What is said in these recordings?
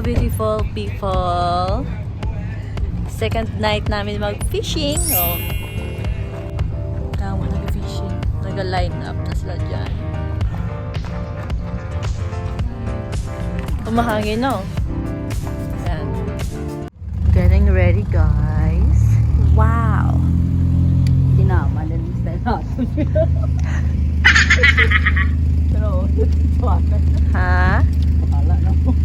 beautiful people. Second night namin mag-fishing. Oh. Tama, nag-fishing. Nag-line up na sila dyan. Umahangin, no? Yan. Getting ready, guys. Wow! Tinama na yung style natin. Pero, tuwakan. Ha? Wala na po.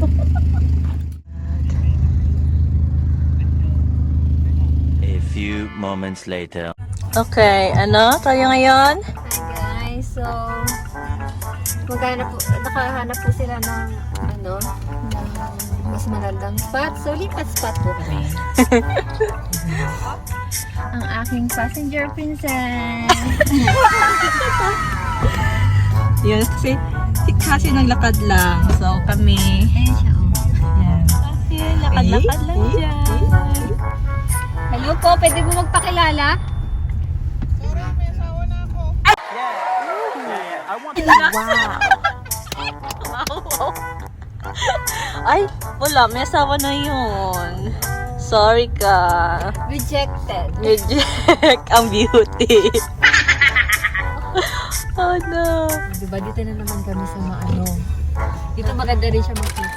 A few moments later. Okay, ano? Tayo ngayon? Hi guys, so nakahanap po sila ng ng mas magandang spot. So lipat spot po kami. Ang aking passenger princess. Yun, kasi naglakad lang. So, kami. Ayan siya oh. Yan. Kasi lakad-lakad lang dyan. Hello po, pwede mo magpakilala? Wow. Ay, wala. May asawa na yun. Sorry ka. Rejected. Reject ang beauty. Oh no. Diba, dito na naman kami sa maano. Dito maganda rin siya mag-fit.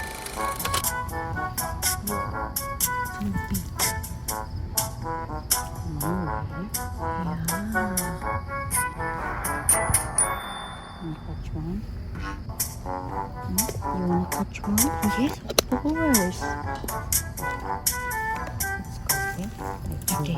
Catch one? You wanna catch one? Yes, of course. Okay.